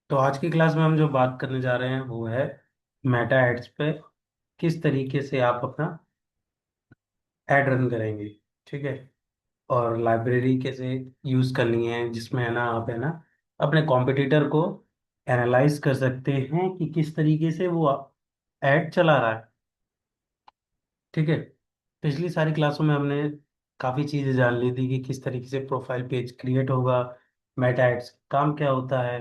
तो आज की क्लास में हम जो बात करने जा रहे हैं वो है मेटा एड्स पे किस तरीके से आप अपना एड रन करेंगे। ठीक है। और लाइब्रेरी कैसे यूज करनी है जिसमें है ना आप है ना अपने कॉम्पिटिटर को एनालाइज कर सकते हैं कि किस तरीके से वो एड चला रहा है। ठीक है। पिछली सारी क्लासों में हमने काफ़ी चीज़ें जान ली थी कि किस तरीके से प्रोफाइल पेज क्रिएट होगा, मेटा एड्स काम क्या होता है,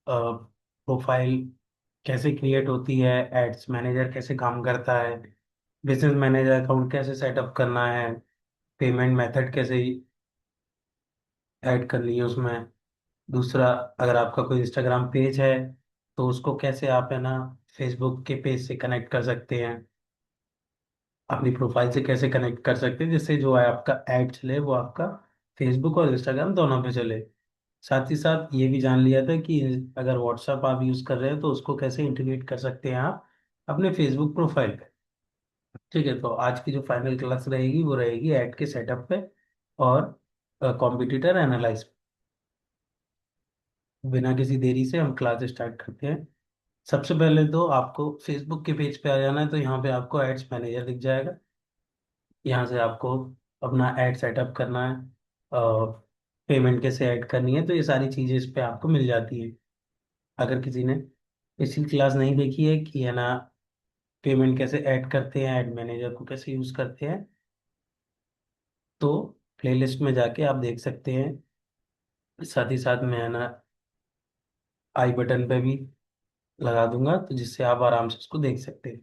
प्रोफाइल कैसे क्रिएट होती है, एड्स मैनेजर कैसे काम करता है, बिजनेस मैनेजर अकाउंट कैसे सेटअप करना है, पेमेंट मेथड कैसे ऐड करनी है उसमें। दूसरा, अगर आपका कोई इंस्टाग्राम पेज है तो उसको कैसे आप है ना फेसबुक के पेज से कनेक्ट कर सकते हैं, अपनी प्रोफाइल से कैसे कनेक्ट कर सकते हैं जिससे जो है आपका ऐड चले वो आपका फेसबुक और इंस्टाग्राम दोनों पे चले। साथ ही साथ ये भी जान लिया था कि अगर व्हाट्सएप आप यूज़ कर रहे हैं तो उसको कैसे इंटीग्रेट कर सकते हैं आप अपने फेसबुक प्रोफाइल पे। ठीक है। तो आज की जो फाइनल क्लास रहेगी वो रहेगी ऐड के सेटअप पे और कॉम्पिटिटर एनालाइज। बिना किसी देरी से हम क्लास स्टार्ट करते हैं। सबसे पहले तो आपको फेसबुक के पेज पे आ जाना है, तो यहाँ पे आपको एड्स मैनेजर दिख जाएगा। यहाँ से आपको अपना ऐड सेटअप करना है, पेमेंट कैसे ऐड करनी है, तो ये सारी चीज़ें इस पे आपको मिल जाती हैं। अगर किसी ने पिछली क्लास नहीं देखी है कि है ना पेमेंट कैसे ऐड करते हैं, ऐड मैनेजर को कैसे यूज़ करते हैं, तो प्लेलिस्ट में जाके आप देख सकते हैं। साथ ही साथ मैं है ना आई बटन पे भी लगा दूंगा तो जिससे आप आराम से उसको देख सकते हैं।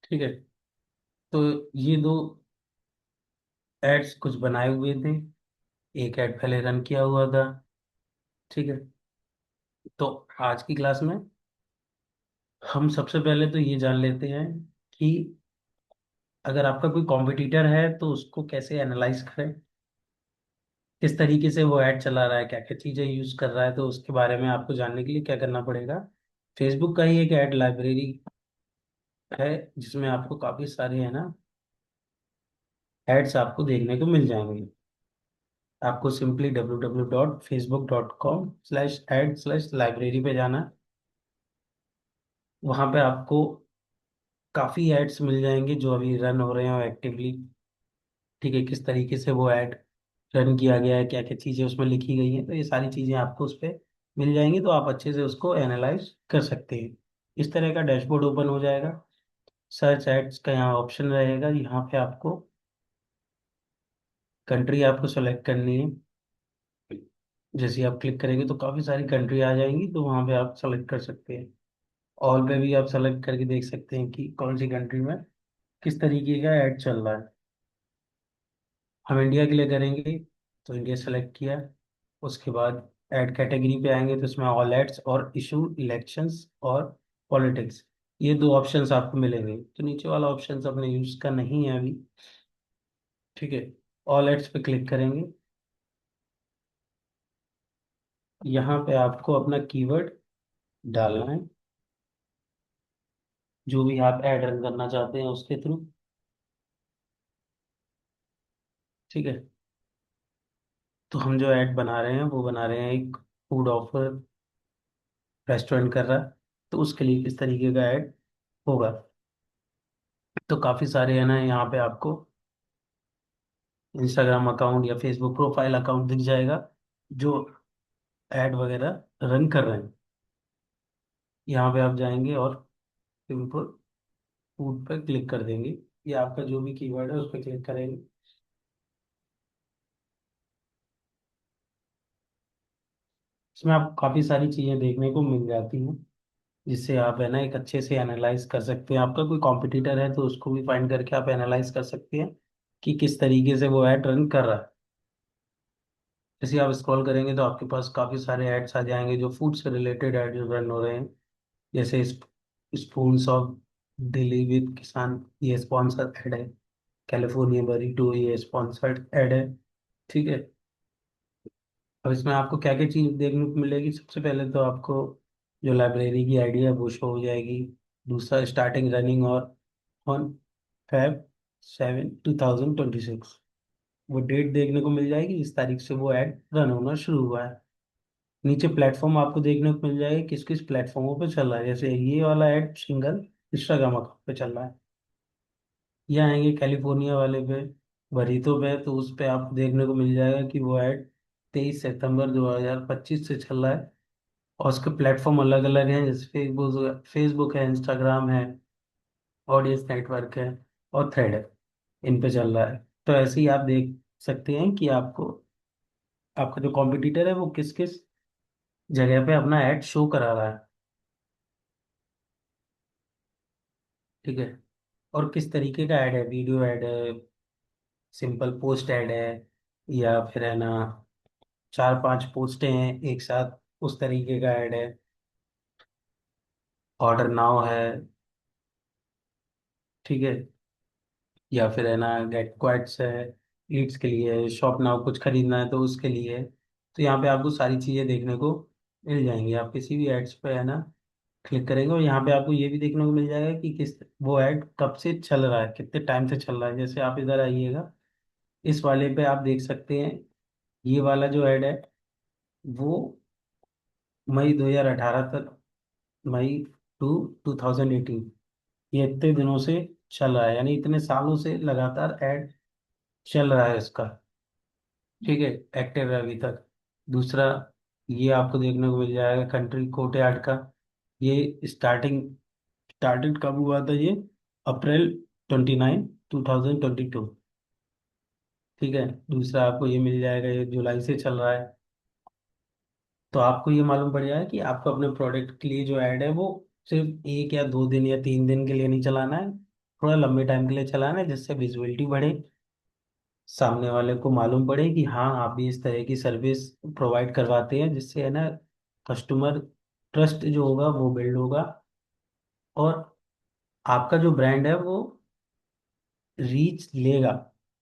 ठीक है। तो ये दो एड्स कुछ बनाए हुए थे, एक ऐड पहले रन किया हुआ था। ठीक है। तो आज की क्लास में हम सबसे पहले तो ये जान लेते हैं कि अगर आपका कोई कॉम्पिटिटर है तो उसको कैसे एनालाइज करें, किस तरीके से वो ऐड चला रहा है, क्या क्या चीज़ें यूज कर रहा है। तो उसके बारे में आपको जानने के लिए क्या करना पड़ेगा, फेसबुक का ही एक ऐड लाइब्रेरी है जिसमें आपको काफ़ी सारे है ना एड्स आपको देखने को मिल जाएंगे। आपको सिंपली www.facebook.com/ad/लाइब्रेरी पे जाना है। वहाँ पे आपको काफ़ी एड्स मिल जाएंगे जो अभी रन हो रहे हैं एक्टिवली। ठीक है। किस तरीके से वो ऐड रन किया गया है, क्या क्या चीज़ें उसमें लिखी गई हैं, तो ये सारी चीज़ें आपको उस पर मिल जाएंगी, तो आप अच्छे से उसको एनालाइज कर सकते हैं। इस तरह का डैशबोर्ड ओपन हो जाएगा। सर्च एड्स का यहाँ ऑप्शन रहेगा, यहाँ पे आपको कंट्री आपको सेलेक्ट करनी है। जैसे ही आप क्लिक करेंगे तो काफ़ी सारी कंट्री आ जाएंगी, तो वहाँ पे आप सेलेक्ट कर सकते हैं। ऑल पे भी आप सेलेक्ट करके देख सकते हैं कि कौन सी कंट्री में किस तरीके का ऐड चल रहा है। हम इंडिया के लिए करेंगे तो इंडिया सेलेक्ट किया। उसके बाद ऐड कैटेगरी पे आएंगे तो इसमें ऑल एड्स और इशू इलेक्शंस और पॉलिटिक्स, ये दो ऑप्शंस आपको मिलेंगे। तो नीचे वाला ऑप्शन अपने यूज का नहीं है अभी। ठीक है। ऑल एड्स पे क्लिक करेंगे। यहाँ पे आपको अपना कीवर्ड डालना है जो भी आप ऐड रन करना चाहते हैं उसके थ्रू। ठीक है। तो हम जो ऐड बना रहे हैं वो बना रहे हैं एक फूड ऑफर रेस्टोरेंट कर रहा है, तो उसके लिए किस तरीके का ऐड होगा। तो काफ़ी सारे है ना यहाँ पे आपको इंस्टाग्राम अकाउंट या फेसबुक प्रोफाइल अकाउंट दिख जाएगा जो ऐड वगैरह रन कर रहे हैं। यहाँ पे आप जाएंगे और सिंपल फूड पर क्लिक कर देंगे, या आपका जो भी कीवर्ड है उस पर क्लिक करेंगे। इसमें आपको काफ़ी सारी चीज़ें देखने को मिल जाती हैं जिससे आप है ना एक अच्छे से एनालाइज कर सकते हैं। आपका कोई कॉम्पिटिटर है तो उसको भी फाइंड करके आप एनालाइज कर सकते हैं कि किस तरीके से वो ऐड रन कर रहा है। जैसे आप स्क्रॉल करेंगे तो आपके पास काफ़ी सारे एड्स आ जाएंगे जो फूड से रिलेटेड एड रन हो रहे हैं। जैसे स्पून्स ऑफ दिल्ली विद किसान, ये स्पॉन्सर एड है। कैलिफोर्निया बरीटो, ये स्पॉन्सर्ड एड है। ठीक है। अब इसमें आपको क्या क्या चीज़ देखने को मिलेगी, सबसे पहले तो आपको जो लाइब्रेरी की आईडी है वो शो हो जाएगी। दूसरा, स्टार्टिंग रनिंग और ऑन Feb 7 2026, वो डेट देखने को मिल जाएगी जिस तारीख से वो ऐड रन होना शुरू हुआ है। नीचे प्लेटफॉर्म आपको देखने को मिल जाएगा किस किस प्लेटफॉर्मों पे चल रहा है। जैसे ये वाला ऐड सिंगल इंस्टाग्राम अकाउंट पे चल रहा है। ये आएंगे कैलिफोर्निया वाले पे, बरीतो पे, तो उस पे आपको देखने को मिल जाएगा कि वो ऐड 23 सितंबर 2025 से चल रहा है। और उसके प्लेटफॉर्म अलग अलग हैं, जैसे फेसबुक है, इंस्टाग्राम है, ऑडियंस नेटवर्क है, और थ्रेड है। इन पे चल रहा है। तो ऐसे ही आप देख सकते हैं कि आपको आपका जो कॉम्पिटिटर है वो किस किस जगह पे अपना ऐड शो करा रहा है। ठीक है। और किस तरीके का ऐड है, वीडियो ऐड है, सिंपल पोस्ट ऐड है, या फिर है ना 4-5 पोस्टें हैं एक साथ, उस तरीके का ऐड है, ऑर्डर नाउ है। ठीक है। या फिर है ना गेट क्वाइट्स है, लीड्स के लिए, शॉप नाउ कुछ खरीदना है तो उसके लिए। तो यहाँ पे आपको सारी चीज़ें देखने को मिल जाएंगी। आप किसी भी एड्स पे है ना क्लिक करेंगे, और यहाँ पे आपको ये भी देखने को मिल जाएगा कि किस वो ऐड कब से चल रहा है, कितने टाइम से चल रहा है। जैसे आप इधर आइएगा, इस वाले पे आप देख सकते हैं, ये वाला जो ऐड है वो मई 2018 तक, मई टू 2018, ये इतने दिनों से चल रहा है, यानी इतने सालों से लगातार ऐड चल रहा है इसका। ठीक है, एक्टिव है अभी तक। दूसरा, ये आपको देखने को मिल जाएगा कंट्री कोर्ट यार्ड का। ये स्टार्टेड कब हुआ था ये, अप्रैल 29, 2022। ठीक है। दूसरा आपको ये मिल जाएगा, ये जुलाई से चल रहा है। तो आपको ये मालूम पड़ जाएगा कि आपको अपने प्रोडक्ट के लिए जो ऐड है वो सिर्फ 1 या 2 दिन या 3 दिन के लिए नहीं चलाना है, थोड़ा लंबे टाइम के लिए चलाना है, जिससे विजिबिलिटी बढ़े, सामने वाले को मालूम पड़े कि हाँ आप भी इस तरह की सर्विस प्रोवाइड करवाते हैं, जिससे है ना कस्टमर ट्रस्ट जो होगा वो बिल्ड होगा, और आपका जो ब्रांड है वो रीच लेगा।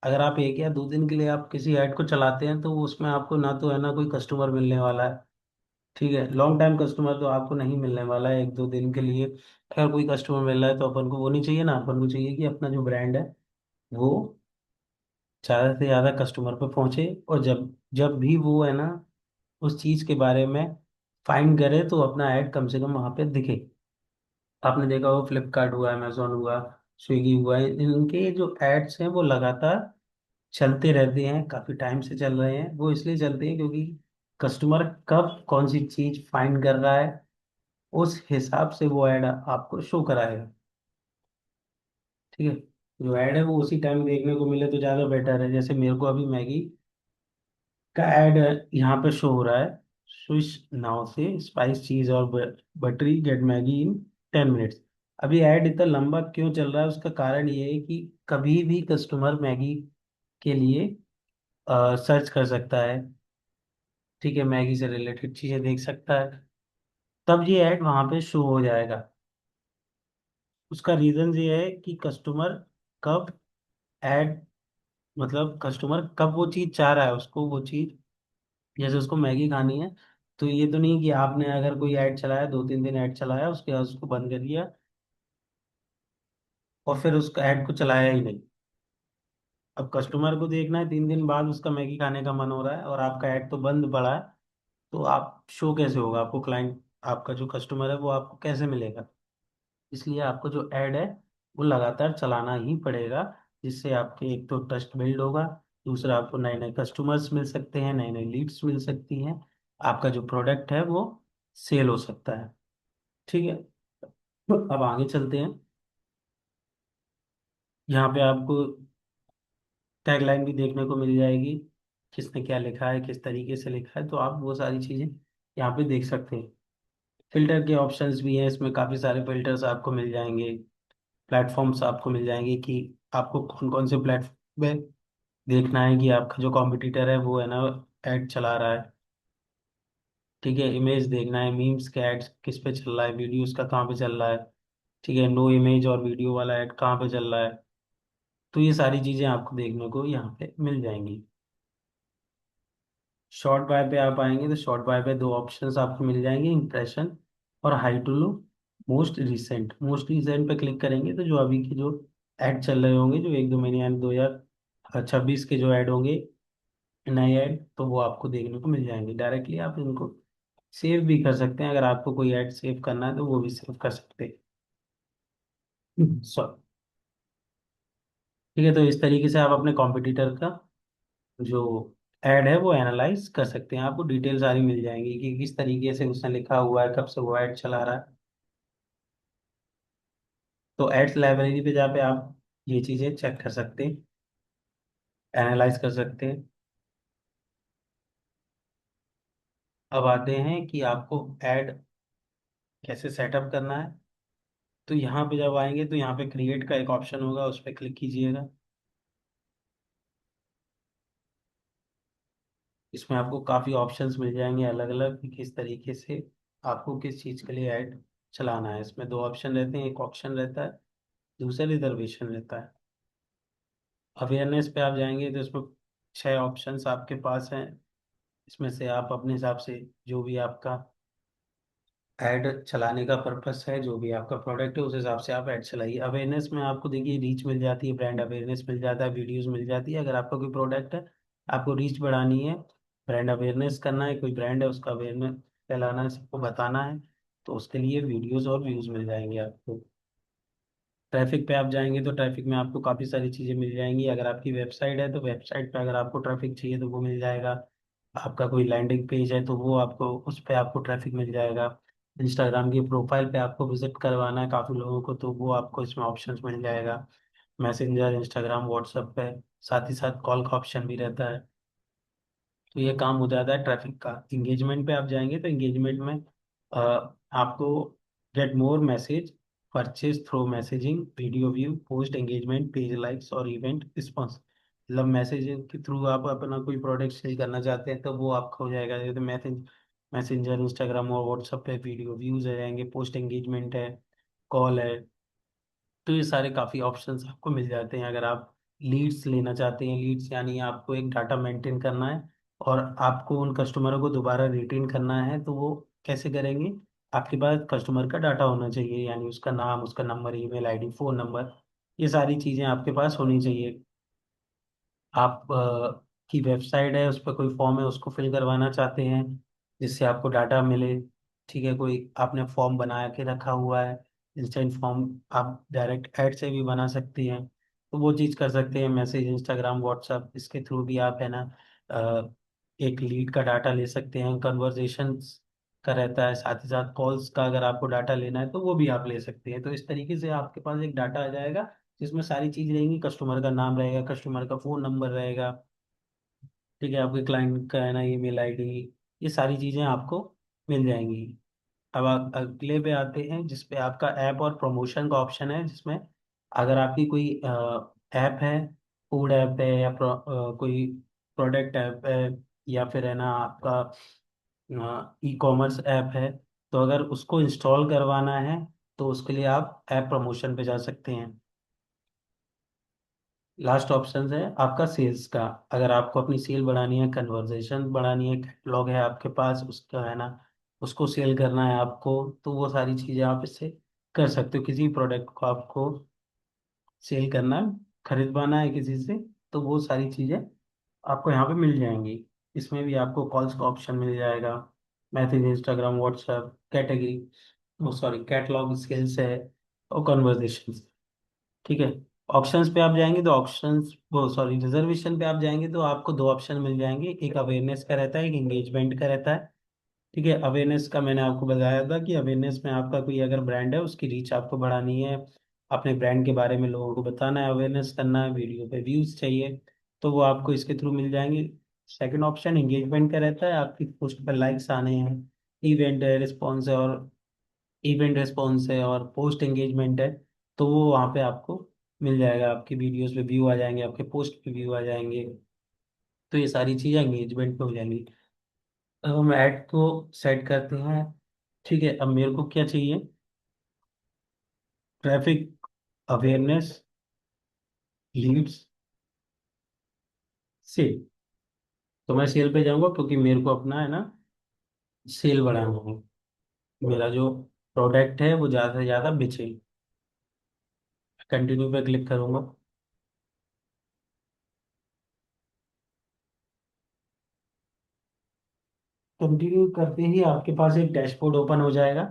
अगर आप 1 या 2 दिन के लिए आप किसी ऐड को चलाते हैं तो उसमें आपको ना तो है ना कोई कस्टमर मिलने वाला है। ठीक है, लॉन्ग टाइम कस्टमर तो आपको नहीं मिलने वाला है 1-2 दिन के लिए। अगर कोई कस्टमर मिल रहा है तो अपन को वो नहीं चाहिए ना, अपन को चाहिए कि अपना जो ब्रांड है वो ज़्यादा से ज़्यादा कस्टमर पे पहुंचे, और जब जब भी वो है ना उस चीज़ के बारे में फाइंड करे तो अपना ऐड कम से कम वहाँ पे दिखे। आपने देखा हो फ्लिपकार्ट हुआ, अमेजोन हुआ, स्विगी हुआ, इनके जो एड्स हैं वो लगातार चलते रहते हैं, काफ़ी टाइम से चल रहे हैं। वो इसलिए चलते हैं क्योंकि कस्टमर कब कौन सी चीज़ फाइंड कर रहा है, उस हिसाब से वो ऐड आपको शो कराएगा। ठीक है। जो ऐड है वो उसी टाइम देखने को मिले तो ज़्यादा बेटर है। जैसे मेरे को अभी मैगी का ऐड यहाँ पे शो हो रहा है, स्विच नाउ से स्पाइस चीज और buttery get Maggi in 10 minutes. अभी ऐड इतना लंबा क्यों चल रहा है, उसका कारण ये है कि कभी भी कस्टमर मैगी के लिए सर्च कर सकता है। ठीक है, मैगी से रिलेटेड चीजें देख सकता है, तब ये ऐड वहां पे शो हो जाएगा। उसका रीजन ये है कि कस्टमर कब ऐड, मतलब कस्टमर कब वो चीज चाह रहा है, उसको वो चीज, जैसे उसको मैगी खानी है, तो ये तो नहीं कि आपने अगर कोई ऐड चलाया, 2-3 दिन ऐड चलाया, उसके बाद उसको बंद कर दिया और फिर उस ऐड को चलाया ही नहीं। अब कस्टमर को देखना है 3 दिन बाद उसका मैगी खाने का मन हो रहा है और आपका ऐड तो बंद पड़ा है, तो आप शो कैसे होगा आपको क्लाइंट, आपका जो कस्टमर है वो आपको कैसे मिलेगा। इसलिए आपको जो ऐड है वो लगातार चलाना ही पड़ेगा, जिससे आपके एक तो ट्रस्ट बिल्ड होगा, दूसरा आपको नए नए कस्टमर्स मिल सकते हैं, नई नई लीड्स मिल सकती हैं, आपका जो प्रोडक्ट है वो सेल हो सकता है। ठीक है। तो अब आगे चलते हैं। यहाँ पे आपको टैगलाइन भी देखने को मिल जाएगी, किसने क्या लिखा है, किस तरीके से लिखा है, तो आप वो सारी चीज़ें यहाँ पे देख सकते हैं। फिल्टर के ऑप्शंस भी हैं, इसमें काफ़ी सारे फिल्टर्स आपको मिल जाएंगे, प्लेटफॉर्म्स आपको मिल जाएंगे कि आपको कौन कौन से प्लेटफॉर्म पे देखना है कि आपका जो कॉम्पिटिटर है वो है ना ऐड चला रहा है। ठीक है, इमेज देखना है, मीम्स के ऐड किस पे चल रहा है, वीडियोस का कहाँ पे चल रहा है। ठीक है, नो इमेज और वीडियो वाला ऐड कहाँ पे चल रहा है। तो ये सारी चीज़ें आपको देखने को यहाँ पे मिल जाएंगी। शॉर्ट बाय पे आप आएंगे तो शॉर्ट बाय पे दो ऑप्शंस आपको मिल जाएंगे, इंप्रेशन और high to low. Most recent पे क्लिक करेंगे तो जो अभी के जो ऐड चल रहे होंगे, जो 1-2 महीने यानी 2026 के जो ऐड होंगे, नए ऐड, तो वो आपको देखने को मिल जाएंगे। डायरेक्टली आप इनको सेव भी कर सकते हैं, अगर आपको कोई ऐड सेव करना है तो वो भी सेव कर सकते हैं। सॉरी। ठीक है, तो इस तरीके से आप अपने कॉम्पिटिटर का जो ऐड है वो एनालाइज कर सकते हैं। आपको डिटेल सारी मिल जाएंगी कि किस तरीके से उसने लिखा हुआ है, कब से वो ऐड चला रहा है। तो एड्स लाइब्रेरी पे जाके आप ये चीज़ें चेक कर सकते हैं, एनालाइज कर सकते हैं। अब आते हैं कि आपको ऐड कैसे सेटअप करना है। तो यहाँ पे जब आएंगे तो यहाँ पे क्रिएट का एक ऑप्शन होगा, उस पर क्लिक कीजिएगा। इसमें आपको काफ़ी ऑप्शंस मिल जाएंगे अलग अलग कि किस तरीके से आपको किस चीज़ के लिए ऐड चलाना है। इसमें दो ऑप्शन रहते हैं, एक ऑप्शन रहता है, दूसरा रिजर्वेशन रहता है। अवेयरनेस पे आप जाएंगे तो इसमें 6 ऑप्शंस आपके पास हैं। इसमें से आप अपने हिसाब से जो भी आपका ऐड चलाने का पर्पस है, जो भी आपका प्रोडक्ट है, उस हिसाब से आप ऐड चलाइए। अवेयरनेस में आपको देखिए रीच मिल जाती है, ब्रांड अवेयरनेस मिल जाता है, वीडियोस मिल जाती है। अगर आपका कोई प्रोडक्ट है, आपको रीच बढ़ानी है, ब्रांड अवेयरनेस करना है, कोई ब्रांड है उसका अवेयरनेस फैलाना है, सबको बताना है, तो उसके लिए वीडियोस और व्यूज मिल जाएंगे आपको। ट्रैफिक पे आप जाएंगे तो ट्रैफिक में आपको काफ़ी सारी चीज़ें मिल जाएंगी। अगर आपकी वेबसाइट है तो वेबसाइट पे अगर आपको ट्रैफिक चाहिए तो वो मिल जाएगा। आपका कोई लैंडिंग पेज है तो वो आपको, उस पे आपको ट्रैफिक मिल जाएगा। इंस्टाग्राम की प्रोफाइल पे आपको विजिट करवाना है काफ़ी लोगों को, तो वो आपको इसमें ऑप्शंस मिल जाएगा। मैसेंजर, इंस्टाग्राम, व्हाट्सएप पे, साथ ही साथ कॉल का ऑप्शन भी रहता है। तो ये काम हो जाता है ट्रैफिक का। इंगेजमेंट पे आप जाएंगे तो इंगेजमेंट में आपको get more message, purchase through messaging, video view, post engagement, page likes और इवेंट रिस्पॉन्स। मतलब मैसेज के थ्रू आप अपना कोई प्रोडक्ट सेल करना चाहते हैं तो वो आपका हो जाएगा। जैसे मैसेंजर, इंस्टाग्राम और व्हाट्सएप पे वीडियो व्यूज आ जाएंगे, पोस्ट एंगेजमेंट है, कॉल है। तो ये सारे काफ़ी ऑप्शंस आपको मिल जाते हैं। अगर आप लीड्स लेना चाहते हैं, लीड्स यानी आपको एक डाटा मेंटेन करना है और आपको उन कस्टमरों को दोबारा रिटेन करना है, तो वो कैसे करेंगे? आपके पास कस्टमर का डाटा होना चाहिए, यानी उसका नाम, उसका number, email ID, phone number, ये सारी चीज़ें आपके पास होनी चाहिए। आप की वेबसाइट है, उस पर कोई फॉर्म है, उसको फिल करवाना चाहते हैं जिससे आपको डाटा मिले। ठीक है, कोई आपने फॉर्म बना के रखा हुआ है, इंस्टेंट फॉर्म, आप डायरेक्ट ऐड से भी बना सकती हैं, तो वो चीज़ कर सकते हैं। मैसेज, इंस्टाग्राम, व्हाट्सएप, इसके थ्रू भी आप है ना एक लीड का डाटा ले सकते हैं। कन्वर्जेशंस का रहता है, साथ ही साथ कॉल्स का अगर आपको डाटा लेना है तो वो भी आप ले सकते हैं। तो इस तरीके से आपके पास एक डाटा आ जाएगा जिसमें सारी चीज रहेंगी। कस्टमर का नाम रहेगा, कस्टमर का फोन नंबर रहेगा, ठीक है, आपके क्लाइंट का है ना ईमेल आईडी, ये सारी चीजें आपको मिल जाएंगी। अब अगले पे आते हैं जिस पे आपका ऐप और प्रमोशन का ऑप्शन है, जिसमें अगर आपकी कोई ऐप है, फूड ऐप है या कोई प्रोडक्ट ऐप है, या फिर है ना आपका ई कॉमर्स ऐप है, तो अगर उसको इंस्टॉल करवाना है तो उसके लिए आप ऐप प्रमोशन पे जा सकते हैं। लास्ट ऑप्शन है आपका सेल्स का। अगर आपको अपनी सेल बढ़ानी है, कन्वर्जेशन बढ़ानी है, कैटलॉग है आपके पास उसका है ना, उसको सेल करना है आपको, तो वो सारी चीज़ें आप इससे कर सकते हो। किसी प्रोडक्ट को आपको सेल करना है, खरीदवाना है किसी से, तो वो सारी चीज़ें आपको यहाँ पे मिल जाएंगी। इसमें भी आपको कॉल्स का ऑप्शन मिल जाएगा, मैसेज, इंस्टाग्राम, व्हाट्सएप, कैटेगरी, वो सॉरी कैटलॉग, स्किल्स है और कन्वर्जेशन। ठीक है। ऑप्शंस पे आप जाएंगे तो ऑप्शंस, वो सॉरी रिजर्वेशन पे आप जाएंगे तो आपको दो ऑप्शन मिल जाएंगे, एक अवेयरनेस का रहता है, एक एंगेजमेंट का रहता है। ठीक है, अवेयरनेस का मैंने आपको बताया था कि अवेयरनेस में आपका कोई अगर ब्रांड है उसकी रीच आपको बढ़ानी है, अपने ब्रांड के बारे में लोगों को बताना है, अवेयरनेस करना है, वीडियो पे व्यूज चाहिए, तो वो आपको इसके थ्रू मिल जाएंगे। सेकंड ऑप्शन एंगेजमेंट का रहता है, आपकी पोस्ट पर लाइक्स आने हैं, इवेंट है, रिस्पॉन्स है और इवेंट रिस्पॉन्स है और पोस्ट एंगेजमेंट है, तो वो वहाँ पे आपको मिल जाएगा। आपकी वीडियोस पे व्यू आ जाएंगे, आपके पोस्ट पे व्यू आ जाएंगे, तो ये सारी चीज़ें एंगेजमेंट पे हो जाएंगी। अब हम ऐड को सेट करते हैं। ठीक है, अब मेरे को क्या चाहिए? Traffic, awareness, leads, sale. तो मैं सेल पे जाऊंगा क्योंकि मेरे को अपना है ना सेल बढ़ाना है, मेरा जो प्रोडक्ट है वो ज़्यादा से ज़्यादा बेचे। कंटिन्यू पे क्लिक करूंगा। कंटिन्यू करते ही आपके पास एक डैशबोर्ड ओपन हो जाएगा।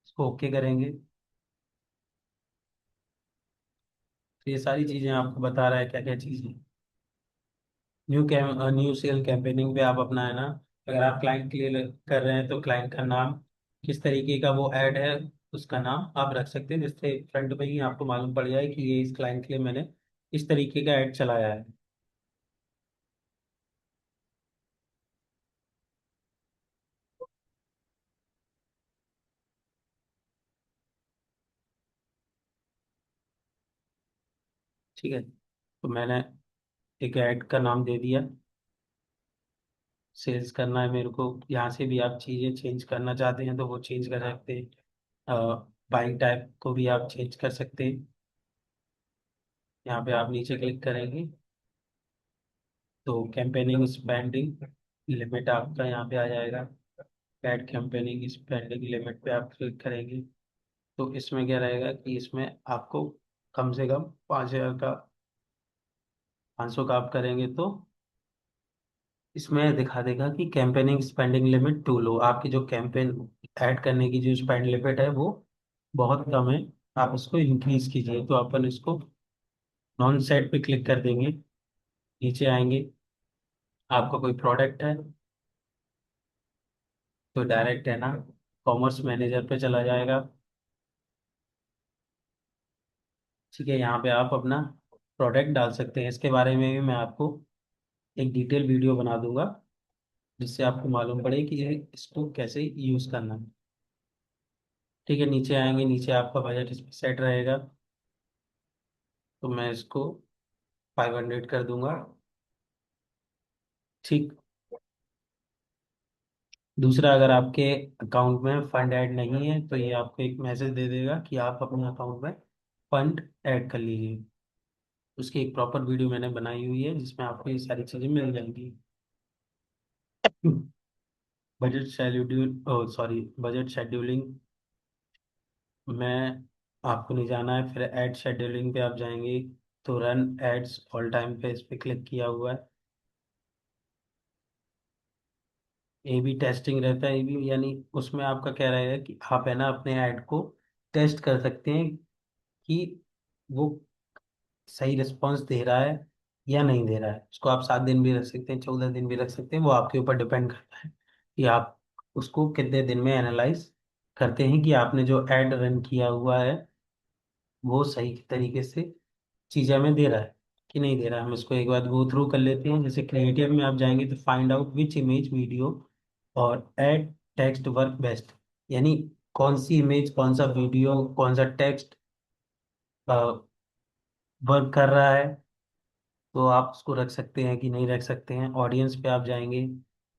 इसको ओके करेंगे तो ये सारी चीजें आपको बता रहा है क्या क्या चीजें। न्यू सेल कैंपेनिंग पे आप अपना है ना, अगर आप क्लाइंट के लिए कर रहे हैं तो क्लाइंट का नाम, किस तरीके का वो ऐड है उसका नाम आप रख सकते हैं, जिससे फ्रंट में ही आपको मालूम पड़ जाए कि ये इस क्लाइंट के लिए मैंने इस तरीके का ऐड चलाया है। ठीक है, तो मैंने एक ऐड का नाम दे दिया। सेल्स करना है मेरे को, यहाँ से भी आप चीज़ें चेंज करना चाहते हैं तो वो चेंज कर सकते हैं। बाइंग टाइप को भी आप चेंज कर सकते हैं। यहाँ पे आप नीचे क्लिक करेंगे तो कैंपेनिंग स्पेंडिंग लिमिट आपका यहाँ पे आ जाएगा। ऐड कैंपेनिंग स्पेंडिंग लिमिट पे आप क्लिक करेंगे तो इसमें क्या रहेगा कि इसमें आपको कम से कम 5,000 का, 500 का आप करेंगे तो इसमें दिखा देगा कि campaigning spending limit to low. आपकी जो कैंपेन ऐड करने की जो स्पेंड लिमिट है वो बहुत कम है, आप इसको इंक्रीज कीजिए। तो अपन इसको नॉन सेट पे क्लिक कर देंगे। नीचे आएंगे, आपका कोई प्रोडक्ट है तो डायरेक्ट है ना कॉमर्स मैनेजर पे चला जाएगा। ठीक है, यहाँ पे आप अपना प्रोडक्ट डाल सकते हैं। इसके बारे में भी मैं आपको एक डिटेल वीडियो बना दूंगा जिससे आपको मालूम पड़े कि ये इसको कैसे यूज करना है। ठीक है, नीचे आएंगे, नीचे आपका बजट इसमें सेट रहेगा तो मैं इसको 500 कर दूंगा। ठीक। दूसरा, अगर आपके अकाउंट में फंड ऐड नहीं है तो ये आपको एक मैसेज दे देगा कि आप अपने अकाउंट में फंड ऐड कर लीजिए। उसकी एक प्रॉपर वीडियो मैंने बनाई हुई है जिसमें आपको ये सारी चीज़ें मिल जाएंगी। Budget schedule, sorry, budget scheduling में आपको नहीं जाना है। फिर एड शेड्यूलिंग पे आप जाएंगे तो रन एड्स ऑल टाइम पे इस पे क्लिक किया हुआ है। ए बी टेस्टिंग रहता है। ए बी यानी उसमें आपका क्या रहेगा कि आप है ना अपने ऐड को टेस्ट कर सकते हैं कि वो सही रिस्पॉन्स दे रहा है या नहीं दे रहा है। उसको आप 7 दिन भी रख सकते हैं, 14 दिन भी रख सकते हैं, वो आपके ऊपर डिपेंड करता है कि आप उसको कितने दिन में एनालाइज करते हैं कि आपने जो ऐड रन किया हुआ है वो सही तरीके से चीज़ हमें दे रहा है कि नहीं दे रहा है। हम इसको एक बार गो थ्रू कर लेते हैं। जैसे क्रिएटिव में आप जाएंगे तो find out which image video और ऐड टेक्स्ट वर्क बेस्ट, यानी कौन सी इमेज, कौन सा वीडियो, कौन सा टेक्स्ट वर्क कर रहा है। तो आप उसको रख सकते हैं कि नहीं रख सकते हैं। ऑडियंस पे आप जाएंगे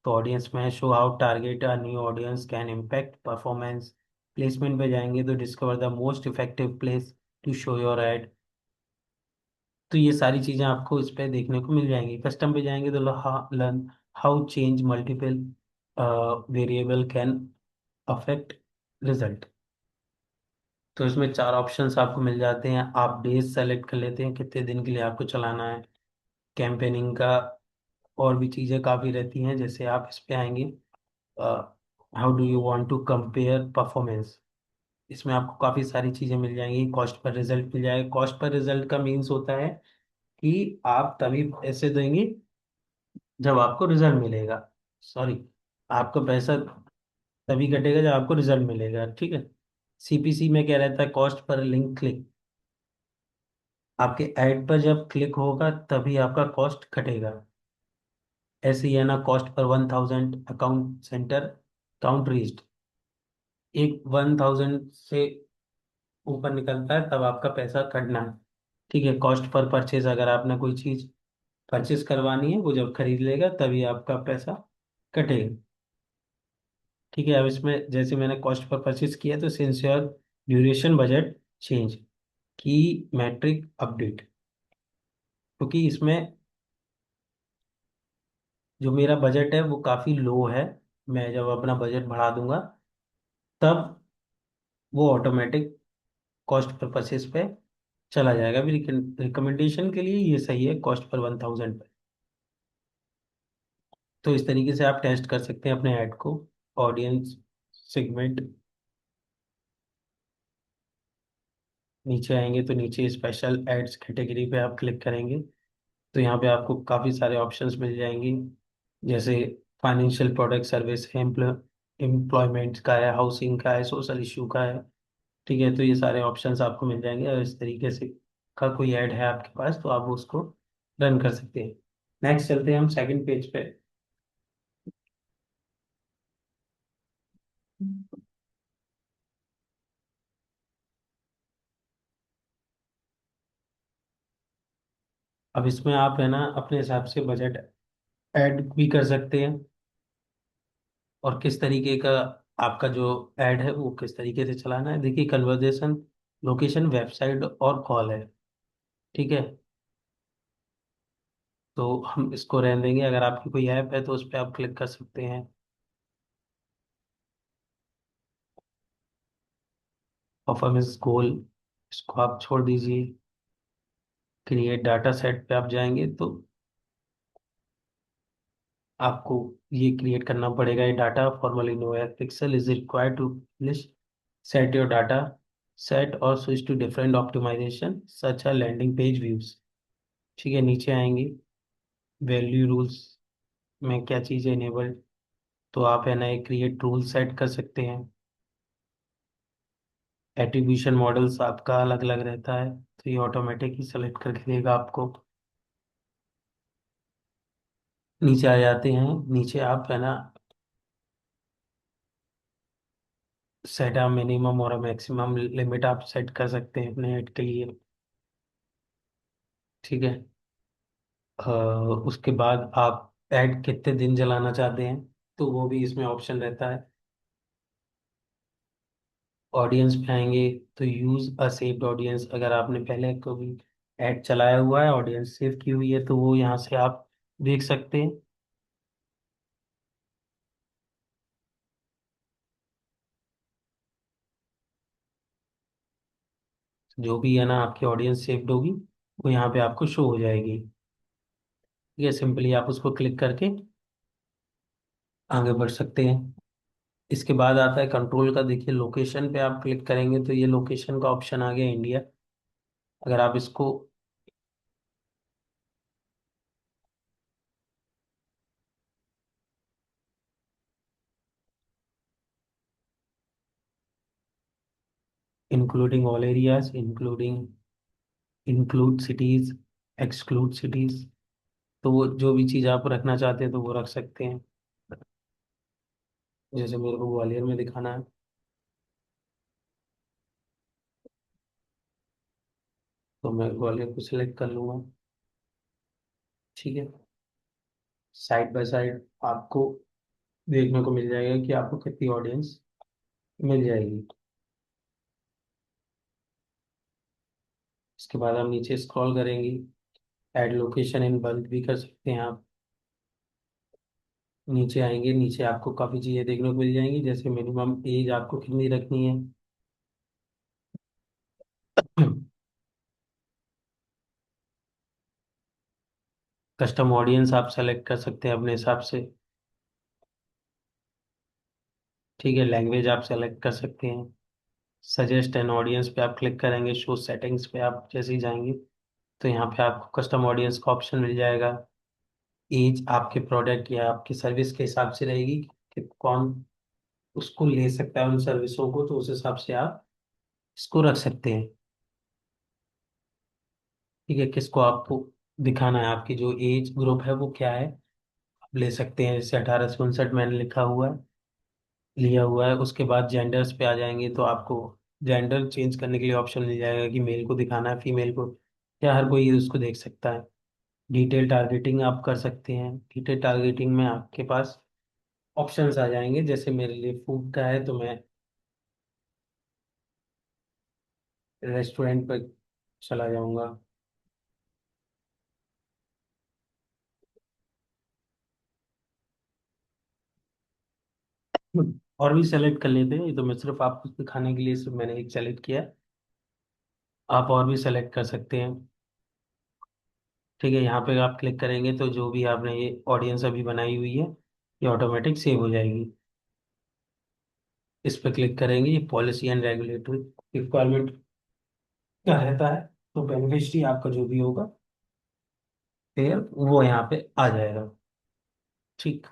तो ऑडियंस में show how target a new audience can impact performance. Placement पे जाएंगे तो discover the most effective place to show your ad. तो ये सारी चीजें आपको इस पे देखने को मिल जाएंगी। कस्टम पे जाएंगे तो learn how change multiple variable can affect result. तो इसमें 4 ऑप्शंस आपको मिल जाते हैं। आप डेज सेलेक्ट कर लेते हैं कितने दिन के लिए आपको चलाना है कैंपेनिंग का। और भी चीज़ें काफ़ी रहती हैं, जैसे आप इस पे आएंगे how do you want to compare performance. इसमें आपको काफ़ी सारी चीज़ें मिल जाएंगी। कॉस्ट पर रिजल्ट मिल जाएगा। कॉस्ट पर रिजल्ट का मीन्स होता है कि आप तभी पैसे देंगे जब आपको रिजल्ट मिलेगा। सॉरी, आपका पैसा तभी कटेगा जब आपको रिजल्ट मिलेगा। ठीक है। सीपीसी में क्या रहता है, कॉस्ट पर लिंक क्लिक। आपके ऐड पर जब क्लिक होगा तभी आपका कॉस्ट कटेगा। ऐसे ही है ना, cost per 1,000 account centre count reached. एक 1,000 से ऊपर निकलता है तब आपका पैसा कटना है। ठीक है। कॉस्ट पर परचेज, अगर आपने कोई चीज परचेज करवानी है वो जब खरीद लेगा तभी आपका पैसा कटेगा। ठीक है। अब इसमें जैसे मैंने कॉस्ट पर परचेज किया तो since your duration budget change की मैट्रिक अपडेट, क्योंकि इसमें जो मेरा बजट है वो काफ़ी लो है। मैं जब अपना बजट बढ़ा दूंगा तब वो ऑटोमेटिक कॉस्ट पर परचेज पे चला जाएगा। अभी रिकमेंडेशन के लिए ये सही है कॉस्ट पर 1,000 पे। तो इस तरीके से आप टेस्ट कर सकते हैं अपने ऐड को। ऑडियंस सेगमेंट, नीचे आएंगे तो नीचे स्पेशल एड्स कैटेगरी पे आप क्लिक करेंगे, तो यहाँ पे आपको काफ़ी सारे ऑप्शंस मिल जाएंगे। जैसे फाइनेंशियल प्रोडक्ट, सर्विस है, एम्प्लॉयमेंट का है, हाउसिंग का है, सोशल इशू का है। ठीक है, तो ये सारे ऑप्शंस आपको मिल जाएंगे, और इस तरीके से का कोई ऐड है आपके पास तो आप उसको रन कर सकते हैं। नेक्स्ट चलते हैं हम सेकंड पेज पे। अब इसमें आप है ना अपने हिसाब से बजट ऐड भी कर सकते हैं, और किस तरीके का आपका जो ऐड है वो किस तरीके से चलाना है। देखिए, कन्वर्जेशन, लोकेशन, वेबसाइट और कॉल है। ठीक है, तो हम इसको रहने देंगे। अगर आपकी कोई ऐप है तो उस पर आप क्लिक कर सकते हैं। परफॉर्मेंस गोल, इसको आप छोड़ दीजिए। क्रिएट डाटा सेट पे आप जाएंगे तो आपको ये क्रिएट करना पड़ेगा। ये data formally no pixel is required to publish, set your data set और switch to different optimisation such a landing page views. ठीक है, नीचे आएंगे, वैल्यू रूल्स में क्या चीज़ इनेबल्ड, तो आप है ना एक क्रिएट रूल सेट कर सकते हैं। एट्रीब्यूशन मॉडल्स आपका अलग अलग रहता है, तो ये ऑटोमेटिक ही सेलेक्ट करके देगा आपको। नीचे आ जाते हैं, नीचे आप है ना सेट अ मिनिमम और मैक्सिमम लिमिट आप सेट कर सकते हैं अपने ऐड के लिए। ठीक है, उसके बाद आप ऐड कितने दिन चलाना चाहते हैं तो वो भी इसमें ऑप्शन रहता है। ऑडियंस पे आएंगे तो यूज अ सेव्ड ऑडियंस, अगर आपने पहले कभी ऐड चलाया हुआ है, ऑडियंस सेव की हुई है, तो वो यहाँ से आप देख सकते हैं। जो भी है ना आपकी ऑडियंस सेव्ड होगी वो यहाँ पे आपको शो हो जाएगी। ये सिंपली आप उसको क्लिक करके आगे बढ़ सकते हैं। इसके बाद आता है कंट्रोल का। देखिए, लोकेशन पे आप क्लिक करेंगे तो ये लोकेशन का ऑप्शन आ गया इंडिया। अगर आप इसको including all areas, include cities, exclude cities, तो वो जो भी चीज़ आप रखना चाहते हैं तो वो रख सकते हैं। जैसे मेरे को ग्वालियर में दिखाना है तो मैं ग्वालियर को सिलेक्ट कर लूंगा। ठीक है, साइड बाय साइड आपको देखने को मिल जाएगा कि आपको कितनी ऑडियंस मिल जाएगी। इसके बाद आप नीचे स्क्रॉल करेंगे, ऐड लोकेशन इन बल्क भी कर सकते हैं आप। नीचे आएंगे, नीचे आपको काफ़ी चीज़ें देखने को मिल जाएंगी, जैसे मिनिमम एज आपको कितनी रखनी है। कस्टम ऑडियंस आप सेलेक्ट कर सकते हैं अपने हिसाब से। ठीक है, लैंग्वेज आप सेलेक्ट कर सकते हैं। सजेस्ट एन ऑडियंस पे आप क्लिक करेंगे, शो सेटिंग्स पे आप जैसे ही जाएंगे तो यहाँ पे आपको कस्टम ऑडियंस का ऑप्शन मिल जाएगा। एज आपके प्रोडक्ट या आपकी सर्विस के हिसाब से रहेगी कि कौन उसको ले सकता है उन सर्विसों को, तो उस हिसाब से आप इसको रख सकते हैं। ठीक है, किसको आपको दिखाना है, आपकी जो एज ग्रुप है वो क्या है, आप ले सकते हैं। जैसे 18 से 59 मैंने लिखा हुआ है, लिया हुआ है। उसके बाद जेंडर्स पे आ जाएंगे तो आपको जेंडर चेंज करने के लिए ऑप्शन मिल जाएगा कि मेल को दिखाना है, फीमेल को, या हर कोई उसको देख सकता है। डिटेल टारगेटिंग आप कर सकते हैं। डिटेल टारगेटिंग में आपके पास ऑप्शंस आ जाएंगे, जैसे मेरे लिए फूड का है तो मैं रेस्टोरेंट पर चला जाऊंगा। और भी सेलेक्ट कर लेते हैं, ये तो मैं सिर्फ आपको दिखाने के लिए सिर्फ मैंने एक सेलेक्ट किया है। आप और भी सेलेक्ट कर सकते हैं। ठीक है, यहाँ पे आप क्लिक करेंगे तो जो भी आपने ये ऑडियंस अभी बनाई हुई है ये ऑटोमेटिक सेव हो जाएगी। इस पर क्लिक करेंगे, ये पॉलिसी एंड रेगुलेटरी रिक्वायरमेंट का रहता है। तो बेनिफिशियरी आपका जो भी होगा फिर वो यहाँ पे आ जाएगा। ठीक।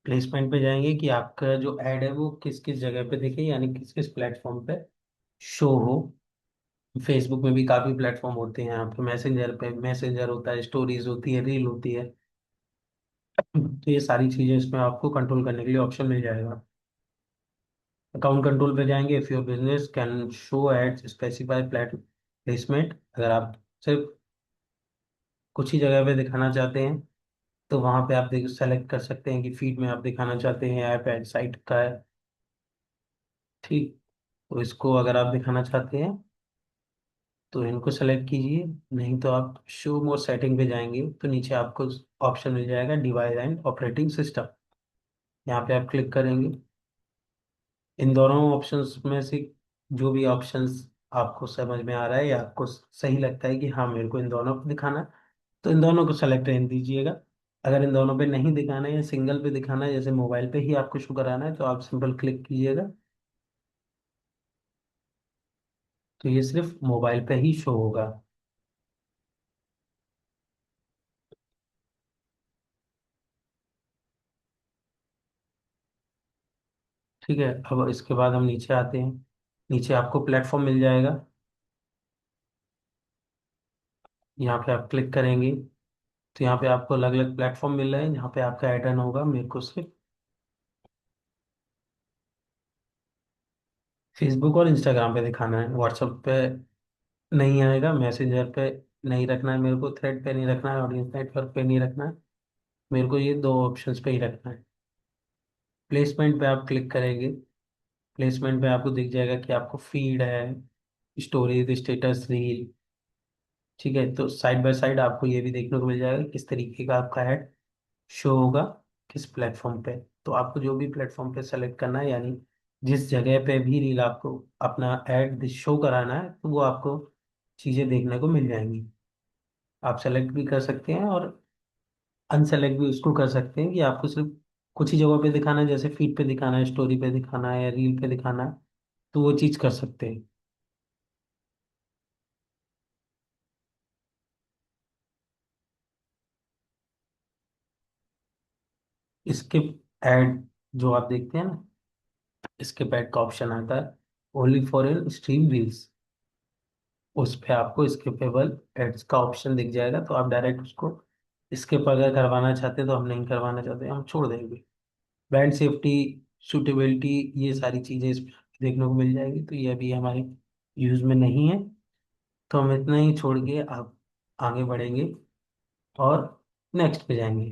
प्लेसमेंट पे जाएंगे कि आपका जो ऐड है वो किस किस जगह पे दिखे, यानी किस किस प्लेटफॉर्म पे शो हो। फेसबुक में भी काफी प्लेटफॉर्म होते हैं, यहाँ पे मैसेंजर होता है, स्टोरीज होती है, रील होती है। तो ये सारी चीजें इसमें आपको कंट्रोल करने के लिए ऑप्शन मिल जाएगा। अकाउंट कंट्रोल पे जाएंगे, if your business can show ads specify placement. अगर आप सिर्फ कुछ ही जगह पे दिखाना चाहते हैं तो वहां पे आप देख सेलेक्ट कर सकते हैं कि फीड में आप दिखाना चाहते हैं, ऐप एड साइट का है। ठीक। तो इसको अगर आप दिखाना चाहते हैं तो इनको सेलेक्ट कीजिए, नहीं तो आप शो मोर सेटिंग पे जाएंगे तो नीचे आपको ऑप्शन मिल जाएगा डिवाइस एंड ऑपरेटिंग सिस्टम। यहाँ पे आप क्लिक करेंगे। इन दोनों ऑप्शंस में से जो भी ऑप्शंस आपको समझ में आ रहा है या आपको सही लगता है कि हाँ मेरे को इन दोनों पे दिखाना है, तो इन दोनों को सेलेक्ट रहने दीजिएगा। अगर इन दोनों पे नहीं दिखाना है या सिंगल पे दिखाना है, जैसे मोबाइल पे ही आपको शो कराना है, तो आप सिंपल क्लिक कीजिएगा। तो ये सिर्फ मोबाइल पे ही शो होगा। ठीक है, अब इसके बाद हम नीचे आते हैं। नीचे आपको प्लेटफॉर्म मिल जाएगा। यहाँ पे आप क्लिक करेंगे तो यहाँ पे आपको अलग अलग प्लेटफॉर्म मिल रहे हैं जहाँ पे आपका ऐड रन होगा। मेरे को सिर्फ फेसबुक और इंस्टाग्राम पे दिखाना है, व्हाट्सएप पे नहीं आएगा, मैसेंजर पे नहीं रखना है मेरे को, थ्रेड पे नहीं रखना है, ऑडियंस नेटवर्क पे नहीं रखना है। मेरे को ये दो ऑप्शंस पे ही रखना है। प्लेसमेंट पे आप क्लिक करेंगे। प्लेसमेंट पे आपको दिख जाएगा कि आपको फीड है, स्टोरेज, स्टेटस, रील। ठीक है, तो साइड बाय साइड आपको ये भी देखने को मिल जाएगा किस तरीके का आपका ऐड शो होगा, किस प्लेटफॉर्म पे। तो आपको जो भी प्लेटफॉर्म पे सेलेक्ट करना है, यानी जिस जगह पे भी रील आपको अपना ऐड शो कराना है, तो वो आपको चीज़ें देखने को मिल जाएंगी। आप सेलेक्ट भी कर सकते हैं और अनसेलेक्ट भी उसको कर सकते हैं कि आपको सिर्फ कुछ ही जगहों पे दिखाना है, जैसे फीड पे दिखाना है, स्टोरी पे दिखाना है या रील पे दिखाना है, तो वो चीज़ कर सकते हैं। स्किप ऐड जो आप देखते हैं ना, स्किप ऐड का ऑप्शन आता है only for in stream reels. उस पे आपको स्किपेबल एड्स का ऑप्शन दिख जाएगा, तो आप डायरेक्ट उसको स्किप अगर करवाना चाहते हैं, तो हम नहीं करवाना चाहते, हम छोड़ देंगे। बैंड सेफ्टी, सूटेबिलिटी, ये सारी चीज़ें इसमें देखने को मिल जाएगी, तो ये अभी हमारे यूज़ में नहीं है। तो हम इतना ही छोड़ के आप आगे बढ़ेंगे और नेक्स्ट पे जाएंगे।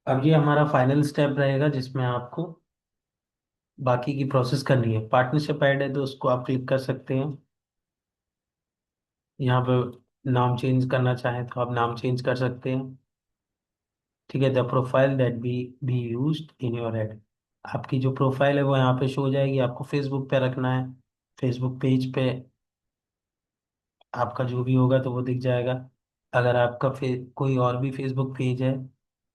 अब ये हमारा फाइनल स्टेप रहेगा जिसमें आपको बाकी की प्रोसेस करनी है। पार्टनरशिप ऐड है तो उसको आप क्लिक कर सकते हैं। यहाँ पे नाम चेंज करना चाहें तो आप नाम चेंज कर सकते हैं। ठीक है, the profile that be used in your add. आपकी जो प्रोफाइल है वो यहाँ पे शो हो जाएगी। आपको फेसबुक पे रखना है, फेसबुक पेज पे आपका जो भी होगा तो वो दिख जाएगा। अगर आपका कोई और भी फेसबुक पेज है,